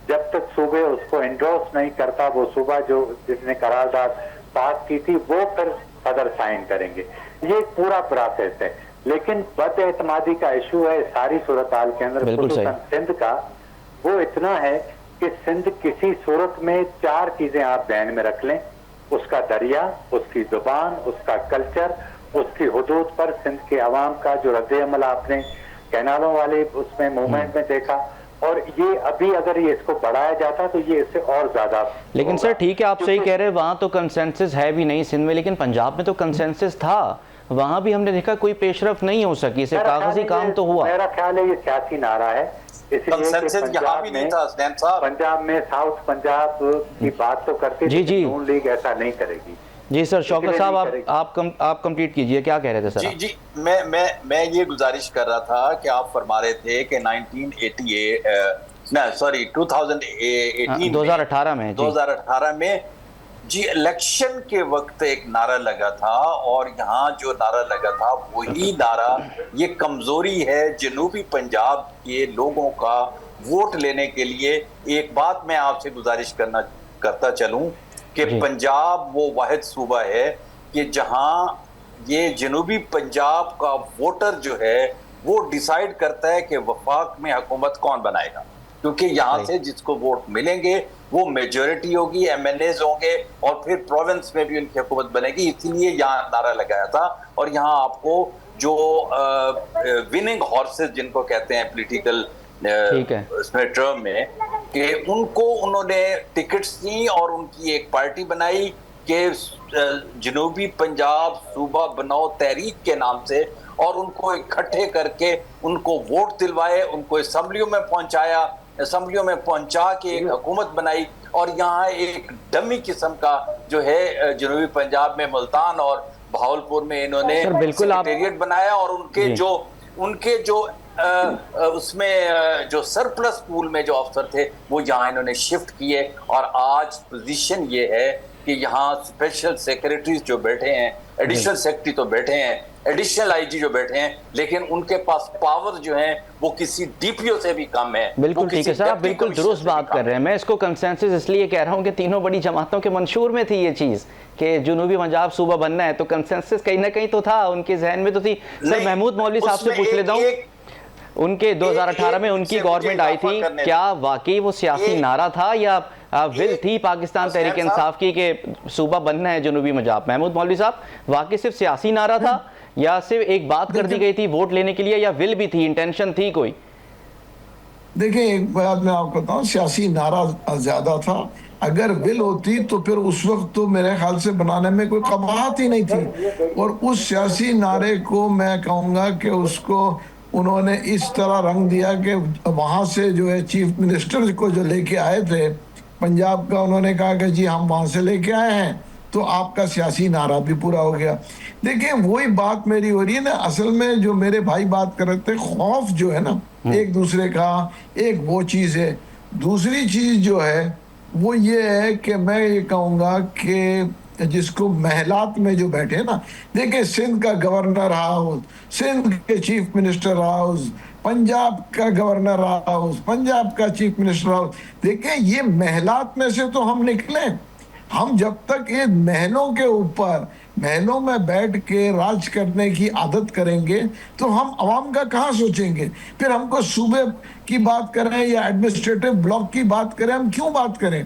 جب تک صوبے اس کو انڈورس نہیں کرتا, وہ صوبہ جو جس نے قرارداد پاس کی تھی وہ پھر صدر سائن کریں گے. یہ پورا پروسیس ہے. لیکن بد اعتمادی کا ایشو ہے ساری صورتحال کے اندر, خصوصاً سندھ کا. وہ اتنا ہے کہ سندھ کسی صورت میں 4 چیزیں آپ ذہن میں رکھ لیں, اس کا دریا, اس کی زبان, اس کا کلچر, اس کی حدود پر سندھ کے عوام کا جو رد عمل آپ نے کینالوں والے اس میں موومنٹ میں دیکھا, اور یہ ابھی اگر یہ اس کو بڑھایا جاتا تو یہ اس سے اور زیادہ. لیکن سر ٹھیک ہے, آپ صحیح کہہ رہے ہیں, وہاں تو کنسنسس ہے بھی نہیں سندھ میں, لیکن پنجاب میں تو کنسنسس تھا. وہاں بھی ہم نے دیکھا کوئی پیش رفت نہیں ہو سکی, صرف کاغذی کام تو ہوا. میرا خیال ہے یہ سیاسی نعرہ ہے, اس لیے پنجاب میں ساؤتھ پنجاب کی بات تو کرتے تھے, نون لیگ ایسا نہیں کرے گی. جی سر, شوکت صاحب آپ کمپلیٹ کیجئے, کیا کہہ رہے تھے سر؟ جی میں یہ گزارش کر رہا تھا کہ آپ فرما رہے تھے کہ 2018 میں جی الیکشن کے وقت ایک نعرہ لگا تھا, اور یہاں جو نعرہ لگا تھا وہی نعرہ یہ کمزوری ہے جنوبی پنجاب کے لوگوں کا ووٹ لینے کے لیے. ایک بات میں آپ سے گزارش کرتا چلوں کہ پنجاب وہ واحد صوبہ ہے کہ جہاں یہ جنوبی پنجاب کا ووٹر جو ہے وہ ڈیسائیڈ کرتا ہے کہ وفاق میں حکومت کون بنائے گا, کیونکہ یہاں سے جس کو ووٹ ملیں گے وہ میجورٹی ہوگی, ایم ایل ایز ہوں گے, اور پھر پروونس میں بھی ان کی حکومت بنے گی. اسی لیے یہاں نعرہ لگایا تھا. اور یہاں آپ کو جو وننگ ہارسز جن کو کہتے ہیں پولیٹیکل اس میں ٹرم میں, کہ ان کو انہوں نے ٹکٹس دی اور ان کی ایک پارٹی بنائی کہ جنوبی پنجاب صوبہ بناؤ تحریک کے نام سے, اور ان کو اکٹھے کر کے ان کو ووٹ دلوائے, ان کو اسمبلیوں میں پہنچایا, اسمبلیوں میں پہنچا کے ایک حکومت بنائی. اور یہاں ایک ڈمی قسم کا جو ہے جنوبی پنجاب میں ملتان اور بہاولپور میں انہوں نے سیکریٹریٹ بنایا, اور ان کے جو اس میں جو سرپلس پول میں جو افسر تھے وہ یہاں انہوں نے شفٹ کیے. اور آج پوزیشن یہ ہے کہ یہاں اسپیشل سیکریٹریز جو بیٹھے ہیں, ایڈیشنل سیکریٹری تو بیٹھے ہیں, ایڈیشنل آئی جی جو بیٹھے ہیں, لیکن ان کے پاس پاور جو ہیں وہ کسی ڈی پی او سے بھی کم ہے. بالکل ٹھیک ہے سر, آپ بالکل درست بات کر رہے ہیں. میں اس کو کنسنسس اس لیے کہہ رہا ہوں کہ تینوں بڑی جماعتوں کے منشور میں تھی یہ چیز کہ جنوبی پنجاب صوبہ بننا ہے, تو کنسنسس کہیں نہ کہیں تو تھا, ان کے ذہن میں تو تھی. سر محمود مولوی صاحب سے پوچھ لیتا ہوں, ان کے 2018 میں ان کی گورنمنٹ آئی تھی, کیا واقعی وہ سیاسی نعرہ تھا یا ول تھی پاکستان تحریک انصاف کی کہ صوبہ بننا ہے جنوبی پنجاب؟ محمود مولوی صاحب, واقعی صرف سیاسی نعرہ تھا یا صرف ایک بات کر دی گئی تھی ووٹ لینے کے لیے, یا ول بھی تھی, انٹینشن تھی کوئی؟ دیکھیں ایک بات میں آپ کو بتاؤں, سیاسی نعرہ زیادہ تھا. اگر ول ہوتی تو پھر اس وقت تو میرے خیال سے بنانے میں کوئی قباحت ہی نہیں تھی. اور اس سیاسی نعرے کو میں کہوں گا کہ اس کو انہوں نے اس طرح رنگ دیا کہ وہاں سے جو ہے چیف منسٹر کو جو لے کے آئے تھے پنجاب کا, انہوں نے کہا کہ جی ہم وہاں سے لے کے آئے ہیں, تو آپ کا سیاسی نعرہ بھی پورا ہو گیا. دیکھیں وہی بات میری ہو رہی ہے نا, اصل میں جو میرے بھائی بات کر رہے تھے, خوف جو ہے نا ایک دوسرے کا, ایک وہ چیز ہے. دوسری چیز جو ہے وہ یہ ہے کہ میں یہ کہوں گا کہ جس کو محلات میں جو بیٹھے نا، دیکھیں سندھ کا گورنر ہاؤس، سندھ کے چیف منسٹر ہاؤس، پنجاب کا گورنر ہاؤس، پنجاب کا چیف منسٹر ہاؤس، دیکھیں یہ محلات میں سے تو ہم نکلے. ہم جب تک یہ محلوں کے اوپر، محلوں میں بیٹھ کے راج کرنے کی عادت کریں گے تو ہم عوام کا کہاں سوچیں گے؟ پھر ہم کو صوبے کی بات کریں یا ایڈمنسٹریٹو بلاک کی بات کریں، ہم کیوں بات کریں؟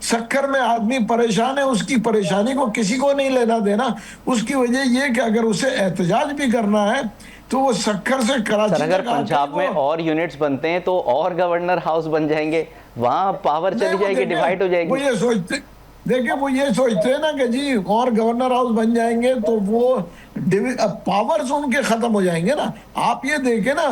سکر میں آدمی پریشان ہے، اس کی پریشانی کو کسی کو نہیں لینا دینا. اس کی وجہ یہ کہ اگر اسے احتجاج بھی کرنا ہے تو وہ سکر سے کراچی. اگر پنجاب میں اور یونٹس بنتے ہیں تو اور گورنر ہاؤس بن جائیں گے، وہاں پاور چلی جائے گی، ڈیوائیڈ ہو جائے گی. وہ یہ سوچتے دیکھیں، وہ یہ سوچتے ہیں نا کہ جی اور گورنر ہاؤس بن جائیں گے تو وہ پاورز ان کے ختم ہو جائیں گے نا. آپ یہ دیکھیں نا،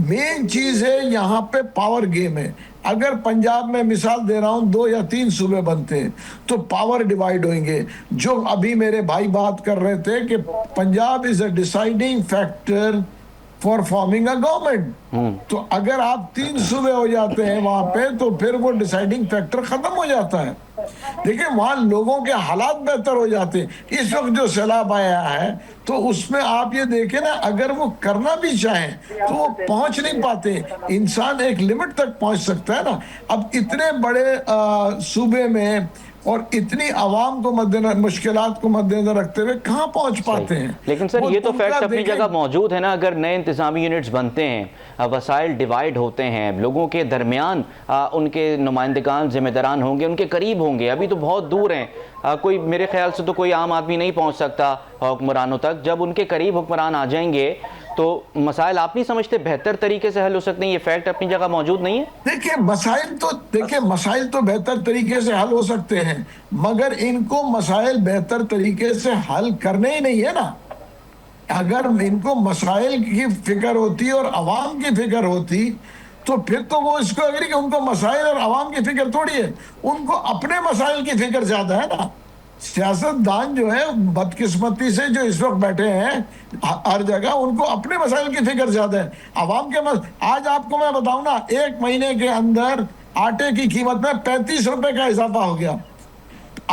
مین چیز ہے یہاں پہ پاور گیم ہے. اگر پنجاب میں مثال دے رہا ہوں 2 یا 3 صوبے بنتے ہیں تو پاور ڈیوائیڈ ہوئیں گے. جو ابھی میرے بھائی بات کر رہے تھے کہ Punjab is a deciding factor for farming a government, تو اگر آپ 3 صوبے ہو جاتے ہیں وہاں پہ تو پھر وہ ڈیسائیڈنگ فیکٹر ختم ہو جاتا ہے. دیکھیں وہاں لوگوں کے حالات بہتر ہو جاتے ہیں. اس وقت جو سیلاب آیا ہے تو اس میں آپ یہ دیکھیں نا، اگر وہ کرنا بھی چاہیں تو وہ پہنچ نہیں پاتے. انسان ایک لمٹ تک پہنچ سکتا ہے نا. اب اتنے بڑے صوبے میں اور اتنی عوام کو مشکلات کو مد نظر رکھتے ہوئے کہاں پہنچ پاتے ہیں؟ لیکن سر یہ تو فیکٹ اپنی جگہ موجود ہے نا، اگر نئے انتظامی یونٹس بنتے ہیں، وسائل ڈیوائیڈ ہوتے ہیں، لوگوں کے درمیان ان کے نمائندگان ذمہ داران ہوں گے، ان کے قریب ہوں گے. ابھی تو بہت دور ہیں، کوئی میرے خیال سے تو کوئی عام آدمی نہیں پہنچ سکتا حکمرانوں تک. جب ان کے قریب حکمران آ جائیں گے تو مسائل آپ نہیں سمجھتے بہتر طریقے سے حل ہو سکتے ہیں؟ یہ فیکٹ اپنی جگہ موجود نہیں ہے؟ دیکھیں مسائل تو بہتر طریقے سے حل ہو سکتے ہیں، مگر ان کو مسائل بہتر طریقے سے حل کرنے ہی نہیں ہے نا. اگر ان کو مسائل کی فکر ہوتی اور عوام کی فکر ہوتی تو پھر تو وہ اس کو اگر کہ ان کو مسائل اور عوام کی فکر تھوڑی ہے، ان کو اپنے مسائل کی فکر زیادہ ہے نا. سیاست دان جو ہے بدقسمتی سے جو اس وقت بیٹھے ہیں ہر جگہ، ان کو اپنے مسائل کی فکر زیادہ ہے. عوام کے آج آپ کو میں بتاؤں نا، 1 مہینے کے اندر آٹے کی قیمت میں 35 روپے کا اضافہ ہو گیا.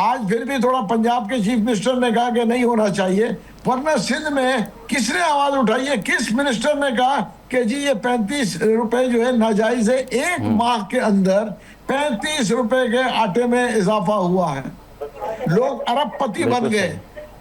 آج پھر بھی تھوڑا پنجاب کے چیف منسٹر نے کہا کہ نہیں ہونا چاہیے، ورنہ سندھ میں کس نے آواز اٹھائی ہے؟ کس منسٹر نے کہا کہ جی یہ 35 روپے جو ہے ناجائز ہے؟ 1 ماہ کے اندر 35 روپے کے آٹے میں اضافہ ہوا ہے. لوگ ارب پتی بن گئے.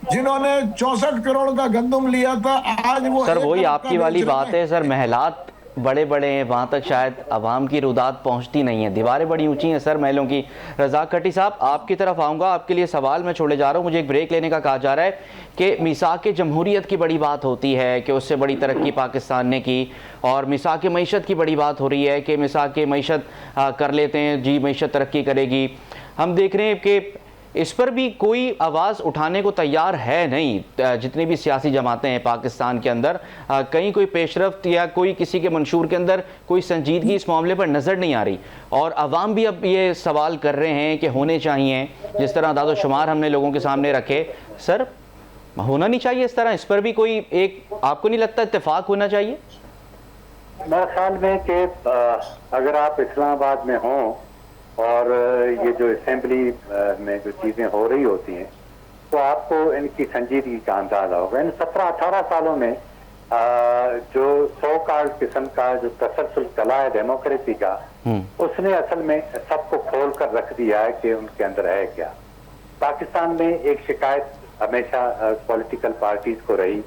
جنہوں نے 64 کروڑ کا گندم لیا تھا آج وہ سر وہی آپ کی والی بات ہے سر، محلات بڑے بڑے ہیں، وہاں تک شاید عوام کی رودات پہنچتی نہیں ہیں، دیواریں بڑی اونچی ہیں سر محلوں کی. رزاق کھٹی صاحب آپ کی طرف آؤں گا، آپ کے لیے سوال میں چھوڑے جا رہا ہوں. مجھے ایک بریک لینے کا کہا جا رہا ہے کہ میثاق جمہوریت کی بڑی بات ہوتی ہے کہ اس سے بڑی ترقی پاکستان نے کی، اور میثاق معیشت کی بڑی بات ہو رہی ہے کہ میثاق معیشت کر لیتے ہیں، جی معیشت ترقی کرے گی. ہم دیکھ رہے ہیں کہ اس پر بھی کوئی آواز اٹھانے کو تیار ہے نہیں. جتنی بھی سیاسی جماعتیں ہیں پاکستان کے اندر، کہیں کوئی پیش رفت یا کوئی کسی کے منشور کے اندر کوئی سنجیدگی اس معاملے پر نظر نہیں آ رہی. اور عوام بھی اب یہ سوال کر رہے ہیں کہ ہونے چاہیے، جس طرح اعداد و شمار ہم نے لوگوں کے سامنے رکھے، سر ہونا نہیں چاہیے اس طرح؟ اس پر بھی کوئی ایک آپ کو نہیں لگتا اتفاق ہونا چاہیے؟ میرے خیال میں کہ اگر آپ اسلام آباد میں ہوں اور یہ جو اسمبلی میں جو چیزیں ہو رہی ہوتی ہیں تو آپ کو ان کی سنجیدگی کا اندازہ ہوگا. ان 17-18 سالوں میں جو 100 کال قسم کا جو تسلسل چلا ہے ڈیموکریسی کا، اس نے اصل میں سب کو کھول کر رکھ دیا ہے کہ ان کے اندر ہے کیا. پاکستان میں ایک شکایت ہمیشہ پولیٹیکل پارٹیز کو رہی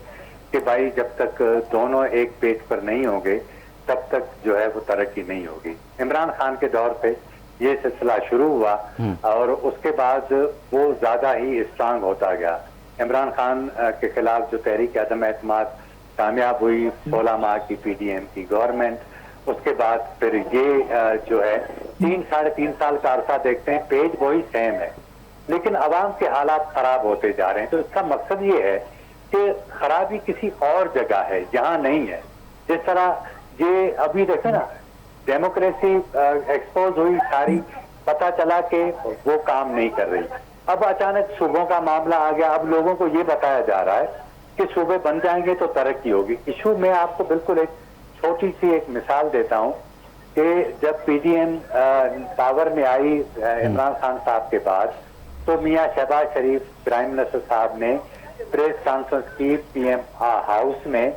کہ بھائی جب تک دونوں ایک پیج پر نہیں ہوں گے تب تک جو ہے وہ ترقی نہیں ہوگی. عمران خان کے دور پہ یہ سلسلہ شروع ہوا اور اس کے بعد وہ زیادہ ہی اسٹرانگ ہوتا گیا. عمران خان کے خلاف جو تحریک عدم اعتماد کامیاب ہوئی، 16 ماہ کی پی ڈی ایم کی گورنمنٹ، اس کے بعد پھر یہ جو ہے 3-3.5 سال کا عرصہ دیکھتے ہیں، پیج وہی سیم ہے لیکن عوام کے حالات خراب ہوتے جا رہے ہیں. تو اس کا مقصد یہ ہے کہ خرابی کسی اور جگہ ہے جہاں نہیں ہے. جس طرح یہ ابھی دیکھیں نا، ڈیموکریسی ایکسپوز ہوئی ساری، پتہ چلا کہ وہ کام نہیں کر رہی. اب اچانک صوبوں کا معاملہ آ گیا، اب لوگوں کو یہ بتایا جا رہا ہے کہ صوبے بن جائیں گے تو ترقی ہوگی. ایشو میں آپ کو بالکل ایک چھوٹی سی ایک مثال دیتا ہوں کہ جب پی ڈی ایم پاور میں آئی عمران خان صاحب کے بعد، تو میاں شہباز شریف پرائم منسٹر صاحب نے پریس کانفرنس کی PM ہاؤس میں,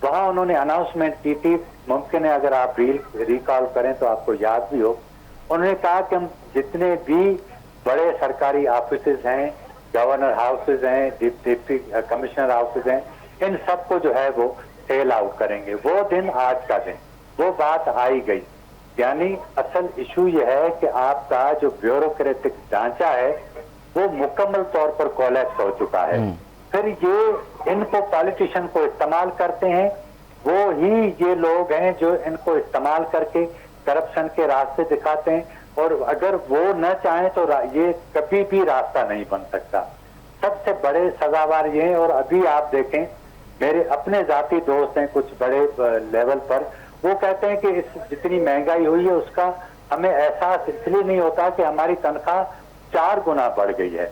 وہاں انہوں نے اناؤنسمنٹ کی تھی, ممکن ہے اگر آپ ریکال کریں تو آپ کو یاد بھی ہو, انہوں نے کہا کہ ہم جتنے بھی بڑے سرکاری آفیسز ہیں, گورنر ہاؤسز ہیں, ڈپٹی کمشنر ہاؤسز ہیں, ان سب کو جو ہے وہ سیل آؤٹ کریں گے. وہ دن آج کا دن, وہ بات آئی گئی. یعنی اصل ایشو یہ ہے کہ آپ کا جو بیوروکریٹک ڈھانچہ ہے وہ مکمل طور پر کولیپس ہو چکا ہے. پھر یہ ان کو پالیٹیشین کو استعمال کرتے ہیں, وہ ہی یہ لوگ ہیں جو ان کو استعمال کر کے کرپشن کے راستے دکھاتے ہیں, اور اگر وہ نہ چاہیں تو یہ کبھی بھی راستہ نہیں بن سکتا. سب سے بڑے سزاوار یہ ہیں, اور ابھی آپ دیکھیں میرے اپنے ذاتی دوست ہیں کچھ بڑے لیول پر, وہ کہتے ہیں کہ اس جتنی مہنگائی ہوئی ہے اس کا ہمیں احساس اس لیے نہیں ہوتا کہ ہماری تنخواہ 4 گنا بڑھ گئی ہے.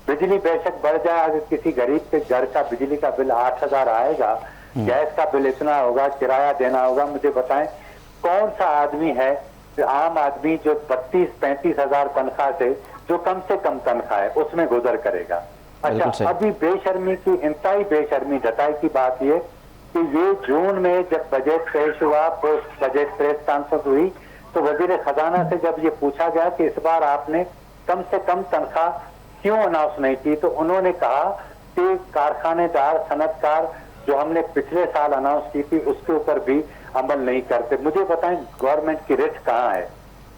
بجلی بے شک بڑھ جائے, اگر کسی غریب کے گھر کا بجلی کا بل 8,000 آئے گا, گیس کا بل اتنا ہوگا, کرایہ دینا ہوگا, مجھے بتائیں کون سا آدمی ہے عام آدمی جو 32-35 ہزار تنخواہ سے جو کم سے کم تنخواہ ہے اس میں گزر کرے گا. اچھا, ابھی بے شرمی کی, انتہائی بے شرمی جتائی کی بات یہ کہ یہ جون میں جب بجٹ پیش ہوا, پوسٹ بجٹ پریس کانفرنس ہوئی, تو وزیر خزانہ سے جب یہ پوچھا گیا کہ اس بار آپ نے کم سے کم تنخواہ کیوں اناؤنس نہیں کی, تو انہوں نے کہا کہ کارخانے دار, صنعت کار جو ہم نے پچھلے سال اناؤنس کی تھی اس کے اوپر بھی عمل نہیں کرتے. مجھے بتائیں گورنمنٹ کی رٹ کہاں ہے؟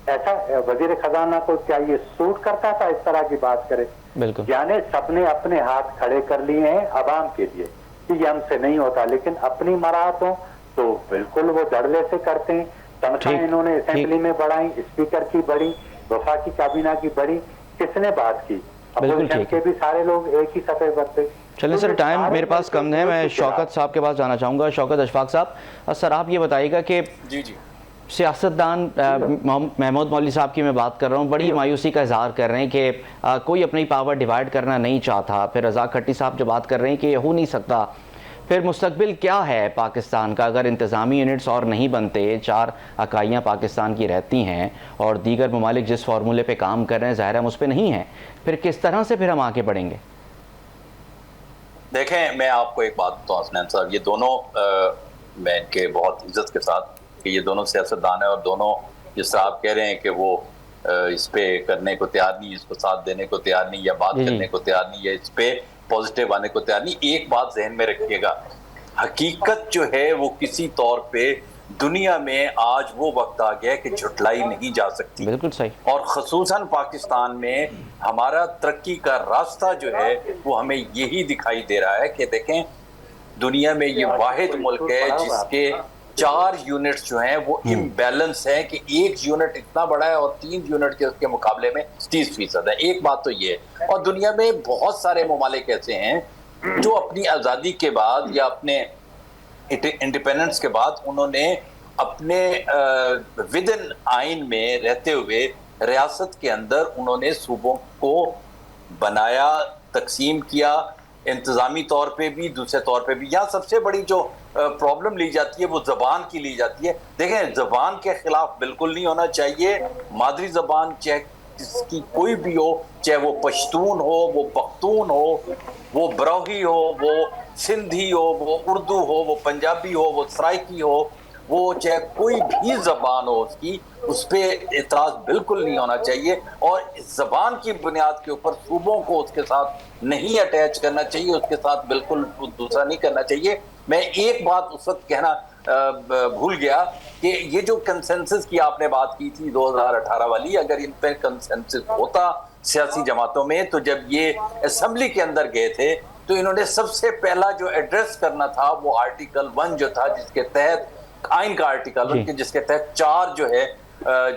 ایسا وزیر خزانہ کو کیا یہ سوٹ کرتا تھا اس طرح کی بات کرے؟ بالکل. یعنی سب نے اپنے ہاتھ کھڑے کر لیے ہیں عوام کے لیے کہ یہ ہم سے نہیں ہوتا, لیکن اپنی مراحت ہوں تو بالکل وہ دھڑلے سے کرتے ہیں. تنخواہیں انہوں نے اسمبلی میں بڑھائی, اسپیکر کی بڑھی, وفاقی کابینہ کی بڑھی, کس نے بات کی؟ اپوزیشن کے بھی سارے لوگ ایک ہی صفحے پر تھے. چلیں سر, ٹائم میرے پاس کم ہے, میں شوکت صاحب کے پاس جانا چاہوں گا. شوکت اشفاق صاحب, سر آپ یہ بتائیے گا کہ سیاستدان محمود مولوی صاحب کی میں بات کر رہا ہوں, بڑی مایوسی کا اظہار کر رہے ہیں کہ کوئی اپنی پاور ڈیوائیڈ کرنا نہیں چاہتا. پھر رضا کھٹی صاحب جو بات کر رہے ہیں کہ یہ ہو نہیں سکتا. پھر مستقبل کیا ہے پاکستان کا اگر انتظامی یونٹس اور نہیں بنتے, 4 اکائیاں پاکستان کی رہتی ہیں اور دیگر ممالک جس فارمولے پہ کام کر رہے ہیں ظاہر ہم اس پہ نہیں ہیں, پھر کس طرح سے پھر ہم آگے بڑھیں گے؟ دیکھیں, میں آپ کو ایک بات بتاؤں حسنین صاحب, یہ دونوں میں ان کے بہت عزت کے ساتھ کہ یہ دونوں سیاستدان ہیں, اور دونوں جس طرح آپ کہہ رہے ہیں کہ وہ اس پہ کرنے کو تیار نہیں, اس کو ساتھ دینے کو تیار نہیں, یا بات کرنے کو تیار نہیں, یا اس پہ پازیٹیو آنے کو تیار نہیں. ایک بات ذہن میں رکھیے گا, حقیقت جو ہے وہ کسی طور پہ دنیا میں آج وہ وقت آ گیا کہ جھٹلائی نہیں جا سکتی. بالکل صحیح. اور خصوصاً پاکستان میں ہمارا ترقی کا راستہ جو ہے وہ ہمیں یہی دکھائی دے رہا ہے کہ دیکھیں دنیا میں یہ واحد ملک ہے جس کے 4 یونٹس جو ہیں وہ امبیلنس ہیں, کہ 1 یونٹ اتنا بڑا ہے اور 3 یونٹ کے مقابلے میں 30% ہے. ایک بات تو یہ ہے. اور دنیا میں بہت سارے ممالک ایسے ہیں جو اپنی آزادی کے بعد یا اپنے انڈیپینڈنس کے بعد انہوں نے اپنے ودن آئین میں رہتے ہوئے ریاست کے اندر انہوں نے صوبوں کو بنایا, تقسیم کیا, انتظامی طور پہ بھی, دوسرے طور پہ بھی. یہاں سب سے بڑی جو پرابلم لی جاتی ہے وہ زبان کی لی جاتی ہے. دیکھیں, زبان کے خلاف بالکل نہیں ہونا چاہیے. مادری زبان چاہے جس کی کوئی بھی ہو, چاہے وہ پشتون ہو, وہ پختون ہو, وہ بروہی ہو, وہ سندھی ہو, وہ اردو ہو, وہ پنجابی ہو, وہ سرائکی ہو, وہ چاہے کوئی بھی زبان ہو, اس پہ اعتراض بالکل نہیں ہونا چاہیے. اور زبان کی بنیاد کے اوپر صوبوں کو اس کے ساتھ نہیں اٹیچ کرنا چاہیے, اس کے ساتھ بالکل دوسرا نہیں کرنا چاہیے. میں ایک بات اس وقت کہنا بھول گیا کہ یہ جو کنسنسس کی آپ نے بات کی تھی 2018 والی, اگر ان پہ کنسنسس ہوتا سیاسی جماعتوں میں تو جب یہ اسمبلی کے اندر گئے تھے تو انہوں نے سب سے پہلا جو ایڈریس کرنا تھا وہ آرٹیکل 1 جو تھا, جس کے تحت آئین کا آرٹیکل 1 جس کے تحت 4 جو ہے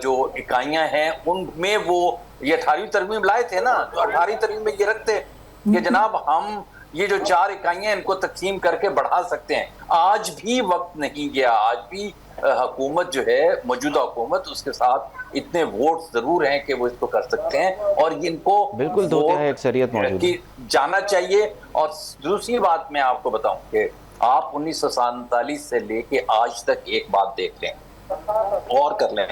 جو اکائیاں ہیں ان میں وہ یہ 18ویں ترمیم لائے تھے نا, تو 18ویں ترمیم میں یہ رکھتے کہ جناب ہم یہ جو 4 اکائیاں ان کو تقسیم کر کے بڑھا سکتے ہیں. آج بھی وقت نہیں گیا, آج بھی حکومت جو ہے موجودہ حکومت اس کے ساتھ اتنے ووٹ ضرور ہیں کہ وہ اس کو کر سکتے ہیں, اور ان کو بالکل دو تہائی اکثریت موجود ہے جانا چاہیے. اور دوسری بات میں آپ کو بتاؤں کہ آپ 1947 سے لے کے آج تک ایک بات دیکھ لیں, غور کر لیں,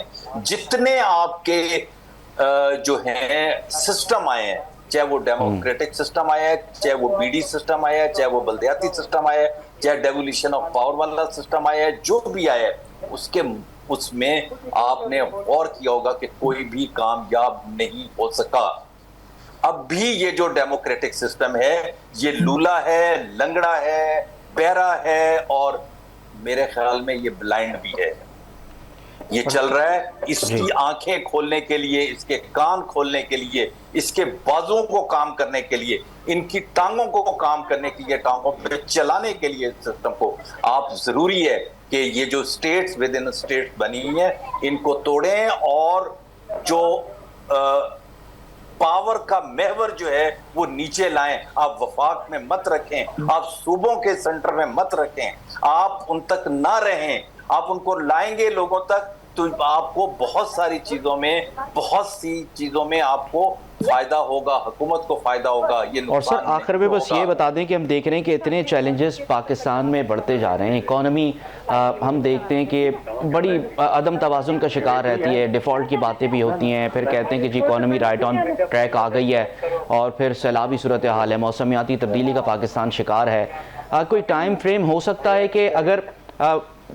جتنے آپ کے جو ہیں سسٹم آئے ہیں چاہے وہ ڈیموکریٹک سسٹم آیا ہے, چاہے وہ BD سسٹم آیا ہے, چاہے وہ بلدیاتی سسٹم آیا ہے, چاہے ڈیولیشن آف پاور والا سسٹم آیا ہے, جو بھی آیا ہے اس میں آپ نے غور کیا ہوگا کہ کوئی بھی کامیاب نہیں ہو سکا. اب بھی یہ جو ڈیموکریٹک سسٹم ہے یہ لولا ہے, لنگڑا ہے, بہرا ہے, اور میرے خیال میں یہ بلائنڈ بھی ہے. یہ چل رہا ہے, اس کی آنکھیں کھولنے کے لیے, اس کے کان کھولنے کے لیے, اس کے بازوں کو کام کرنے کے لیے, ان کی ٹانگوں کو کام کرنے کے لیے, ٹانگوں پہ چلانے کے لیے سسٹم کو آپ ضروری ہے کہ یہ جو سٹیٹس ود ان سٹیٹس بنی ہیں ان کو توڑیں, اور جو پاور کا محور جو ہے وہ نیچے لائیں. آپ وفاق میں مت رکھیں, آپ صوبوں کے سینٹر میں مت رکھیں, آپ ان تک نہ رہیں. آپ ان کو لائیں گے لوگوں تک تو آپ کو بہت سی چیزوں میں آپ کو فائدہ ہوگا, حکومت کو فائدہ ہوگا. یہ اور سر آخر میں بس یہ بتا دیں کہ ہم دیکھ رہے ہیں کہ اتنے چیلنجز پاکستان میں بڑھتے جا رہے ہیں. اکانومی ہم دیکھتے ہیں کہ بڑی عدم توازن کا شکار رہتی ہے, ڈیفالٹ کی باتیں بھی ہوتی ہیں, پھر کہتے ہیں کہ جی اکانومی رائٹ آن ٹریک آ گئی ہے, اور پھر سیلابی صورتحال ہے, موسمیاتی تبدیلی کا پاکستان شکار ہے. کوئی ٹائم فریم ہو سکتا ہے کہ اگر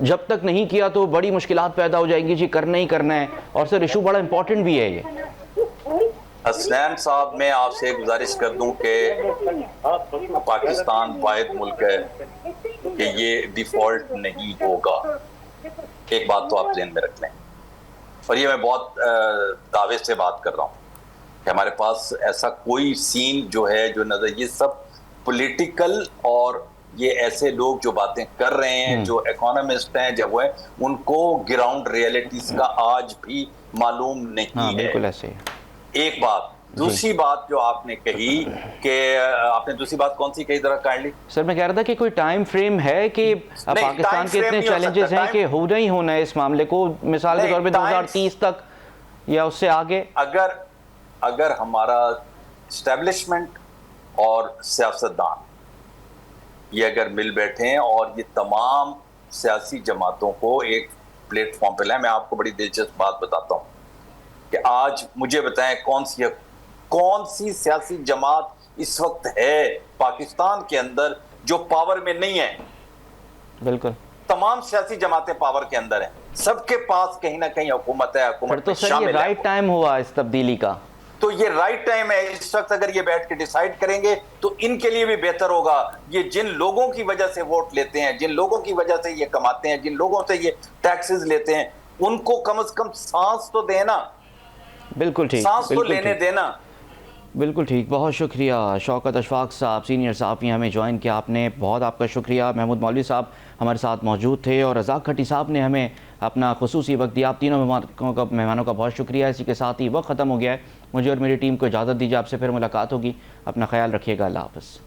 جب تک نہیں کیا تو بڑی مشکلات پیدا ہو جائیں گی, جی کرنا ہی کرنا ہے, اور سر ایشو بڑا امپورٹنٹ بھی ہے یہ. حسنین صاحب میں آپ سے گزارش کر دوں کہ پاکستان واحد ملک ہے کہ یہ ڈیفالٹ نہیں ہوگا. ایک بات تو آپ ذہن میں رکھ لیں, اور یہ میں بہت دعوے سے بات کر رہا ہوں کہ ہمارے پاس ایسا کوئی سین جو ہے جو نظر, یہ سب پولیٹیکل, اور یہ ایسے لوگ جو باتیں کر رہے ہیں, جو اکانومسٹ ہیں, جب وہ ہیں, ان کو گراؤنڈ ریئلٹیز کا آج بھی معلوم نہیں ہے. بالکل ایسے ہی. ایک بات. دوسری بات جو آپ نے کہی کہ آپ نے دوسری بات کون سی کہی ذرا کائنڈلی؟ سر میں کہہ رہا تھا کہ کوئی ٹائم فریم ہے کہ پاکستان کے اتنے چیلنجز ہیں کہ ہونا ہی ہونا ہے اس معاملے کو, مثال کے طور پہ 2030 تک یا اس سے آگے. اگر ہمارا اسٹیبلشمنٹ اور سیاستدان یہ اگر مل بیٹھے ہیں اور یہ تمام سیاسی جماعتوں کو ایک پلیٹ فارم پہ لائیں, میں آپ کو بڑی دلچسپ بات بتاتا ہوں کہ آج مجھے بتائیں کون سی سیاسی جماعت اس وقت ہے پاکستان کے اندر جو پاور میں نہیں ہے؟ بالکل تمام سیاسی جماعتیں پاور کے اندر ہیں, سب کے پاس کہیں نہ کہیں حکومت ہے, حکومت تو سر یہ رائٹ ٹائم ہوا اس تبدیلی کا. تو یہ رائٹ ٹائم ہے اس وقت. اگر یہ بیٹھ کے ڈیسائیڈ کریں گے تو ان کے لیے بھی بہتر ہوگا. یہ جن لوگوں کی وجہ سے ووٹ لیتے ہیں, جن لوگوں کی وجہ سے یہ کماتے ہیں, جن لوگوں سے یہ ٹیکسز لیتے ہیں, ان کو کم از کم سانس تو دینا. بالکل ٹھیک, سانس تو لینے دینا. بالکل ٹھیک. بہت شکریہ شوکت اشفاق صاحب, سینئر صحافی ہمیں جوائن کیا آپ نے, بہت آپ کا شکریہ. محمود مولوی صاحب ہمارے ساتھ موجود تھے, اور رزاق کھٹی صاحب نے ہمیں اپنا خصوصی وقت دیا. آپ تینوں مہمانوں کا بہت شکریہ. اسی کے ساتھ ہی وقت ختم ہو گیا ہے. مجھے اور میری ٹیم کو اجازت دیجیے, آپ سے پھر ملاقات ہوگی. اپنا خیال رکھیے گا. اللہ حافظ.